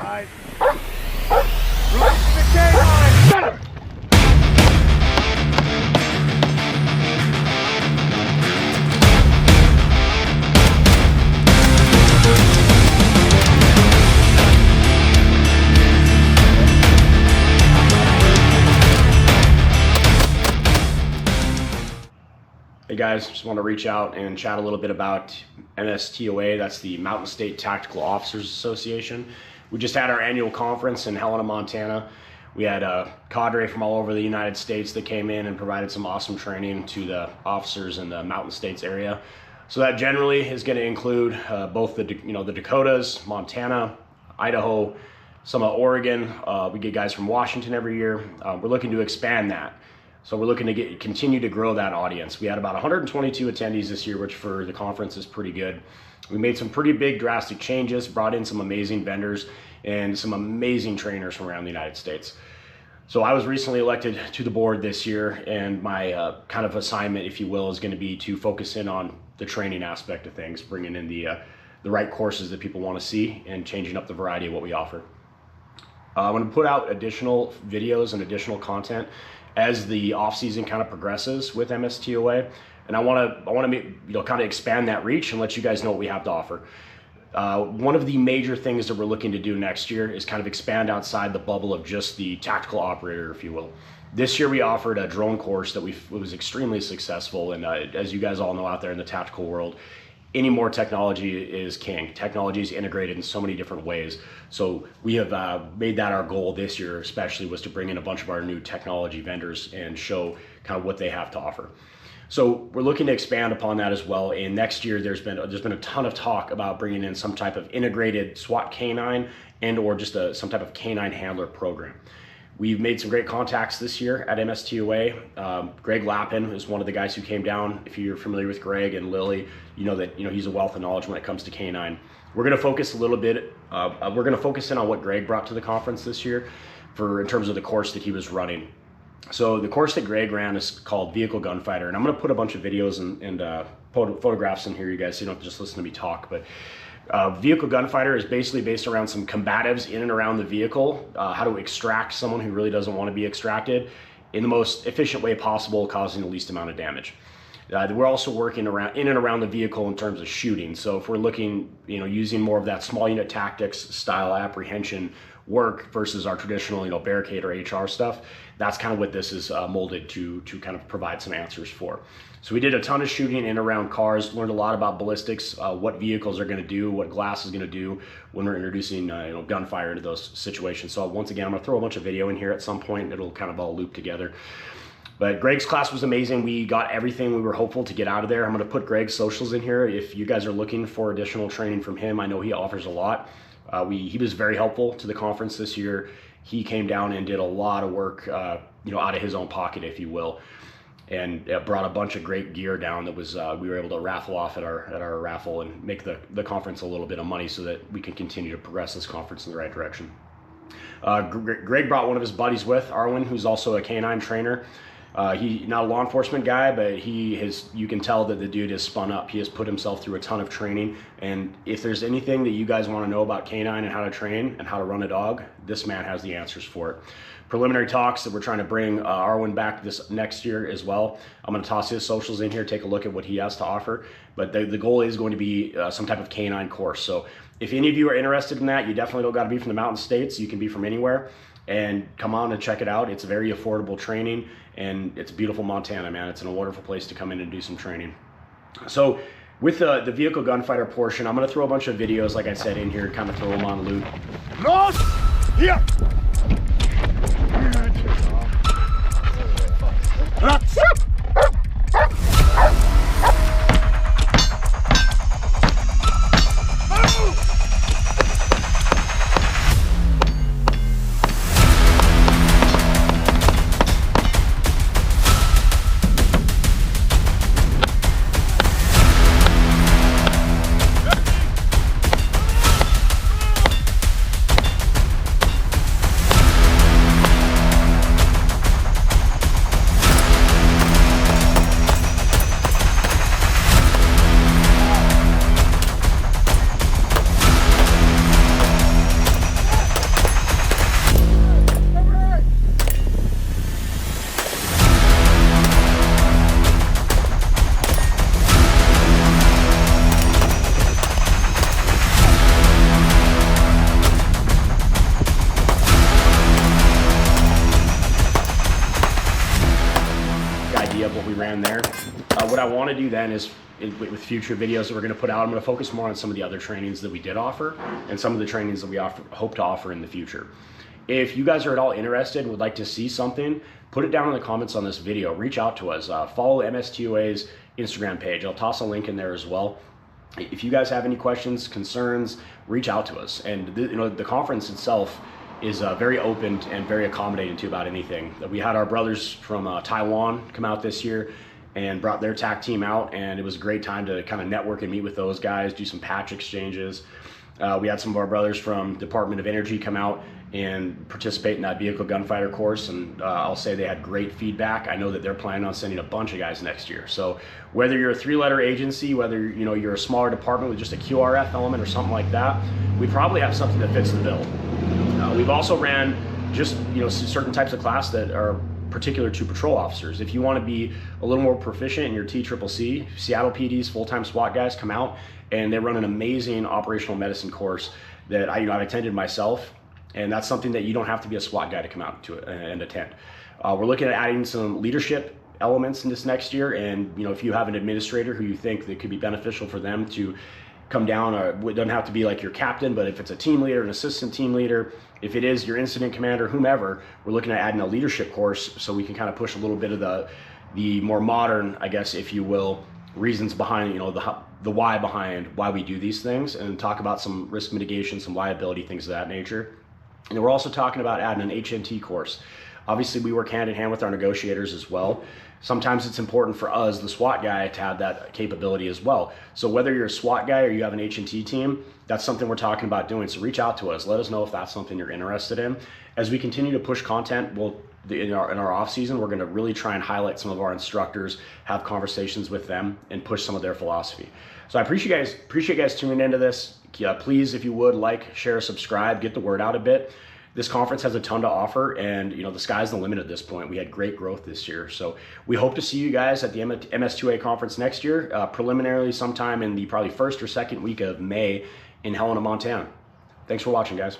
right. Releasing the canine. Center. Hey guys, just want to reach out and chat a little bit about MSTOA. That's the Mountain State Tactical Officers Association. We just had our annual conference in Helena, Montana. We had a cadre from all over the United States that came in and provided some awesome training to the officers in the Mountain States area. So that generally is going to include both the Dakotas, Montana, Idaho, some of Oregon. We get guys from Washington every year. We're looking to expand that. So we're looking to continue to grow that audience. We had about 122 attendees this year, which for the conference is pretty good. We made some pretty big drastic changes, brought in some amazing vendors and some amazing trainers from around the United States. So I was recently elected to the board this year, and my kind of assignment, if you will, is going to be to focus in on the training aspect of things, bringing in the right courses that people want to see and changing up the variety of what we offer. I'm going to put out additional videos and additional content as the off season kind of progresses with MSTOA, and I want to kind of expand that reach and let you guys know what we have to offer. One of the major things that we're looking to do next year is kind of expand outside the bubble of just the tactical operator, if you will. This year we offered a drone course that was extremely successful, and as you guys all know out there in the tactical world, any more technology is king. Technology is integrated in so many different ways. So we have made that our goal this year, especially, was to bring in a bunch of our new technology vendors and show kind of what they have to offer. So we're looking to expand upon that as well. And next year, there's been a ton of talk about bringing in some type of integrated SWAT canine and or just some type of canine handler program. We've made some great contacts this year at MSTOA. Greg Lapin is one of the guys who came down. If you're familiar with Greg and Lily, you know that he's a wealth of knowledge when it comes to canine. We're going to focus a little bit. We're going to focus in on what Greg brought to the conference this year, in terms of the course that he was running. So the course that Greg ran is called Vehicle Gunfighter, and I'm going to put a bunch of videos and photographs in here, you guys, so you don't have to just listen to me talk. But Vehicle Gunfighter is basically based around some combatives in and around the vehicle, how to extract someone who really doesn't want to be extracted in the most efficient way possible, causing the least amount of damage. We're also working in and around the vehicle in terms of shooting. So if we're looking, using more of that small unit tactics style apprehension work versus our traditional, barricade or HR stuff, that's kind of what this is molded to kind of provide some answers for. So we did a ton of shooting in and around cars, learned a lot about ballistics, what vehicles are going to do, what glass is going to do when we're introducing gunfire into those situations. So once again, I'm going to throw a bunch of video in here at some point. It'll kind of all loop together. But Greg's class was amazing. We got everything we were hopeful to get out of there. I'm going to put Greg's socials in here. If you guys are looking for additional training from him, I know he offers a lot. He was very helpful to the conference this year. He came down and did a lot of work, out of his own pocket, if you will, and brought a bunch of great gear down that was we were able to raffle off at our raffle and make the conference a little bit of money so that we can continue to progress this conference in the right direction. Greg brought one of his buddies with, Arwen, who's also a canine trainer. He's not a law enforcement guy, but you can tell that the dude has spun up. He has put himself through a ton of training. And if there's anything that you guys want to know about canine and how to train and how to run a dog, this man has the answers for it. Preliminary talks that we're trying to bring Arwen back this next year as well. I'm going to toss his socials in here, take a look at what he has to offer. But the goal is going to be some type of canine course. So if any of you are interested in that, you definitely don't got to be from the Mountain States. You can be from anywhere. And come on and check it out. It's very affordable training, and it's beautiful Montana, man. It's a wonderful place to come in and do some training. So with the Vehicle Gunfighter portion, I'm going to throw a bunch of videos, like I said, in here, kind of throw them on loop. Los! Here! line there. What I want to do then is, with future videos that we're going to put out, I'm going to focus more on some of the other trainings that we did offer and some of the trainings that we hope to offer in the future. If you guys are at all interested and would like to see something, put it down in the comments on this video. Reach out to us. Follow MSTOA's Instagram page. I'll toss a link in there as well. If you guys have any questions, concerns, reach out to us. And the conference itself is very open and very accommodating to about anything. We had our brothers from Taiwan come out this year and brought their TAC team out, and it was a great time to kind of network and meet with those guys, do some patch exchanges. We had some of our brothers from Department of Energy come out and participate in that vehicle gunfighter course, and I'll say they had great feedback. I know that they're planning on sending a bunch of guys next year. So whether you're a 3-letter agency, whether you're a smaller department with just a QRF element or something like that, we probably have something that fits the bill. We've also ran just certain types of class that are particular to patrol officers. If you want to be a little more proficient in your TCCC, Seattle PD's full-time SWAT guys come out and they run an amazing operational medicine course that I've attended myself, and that's something that you don't have to be a SWAT guy to come out to and attend. We're looking at adding some leadership elements in this next year, and if you have an administrator who you think that could be beneficial for them to come down, or it doesn't have to be like your captain, but if it's a team leader, an assistant team leader, if it is your incident commander, whomever, we're looking at adding a leadership course so we can kind of push a little bit of the more modern, I guess, if you will, reasons behind, the why behind why we do these things, and talk about some risk mitigation, some liability, things of that nature. And we're also talking about adding an HNT course. Obviously, we work hand in hand with our negotiators as well. Sometimes it's important for us, the SWAT guy, to have that capability as well. So whether you're a SWAT guy or you have an HNT team, that's something we're talking about doing. So reach out to us. Let us know if that's something you're interested in. As we continue to push content, in our off season, we're going to really try and highlight some of our instructors, have conversations with them, and push some of their philosophy. So I appreciate you guys tuning into this. Please, if you would, like, share, subscribe, get the word out a bit. This conference has a ton to offer, and the sky's the limit at this point. We had great growth this year. So we hope to see you guys at the MSTOA conference next year, preliminarily sometime in the probably first or second week of May in Helena, Montana. Thanks for watching, guys.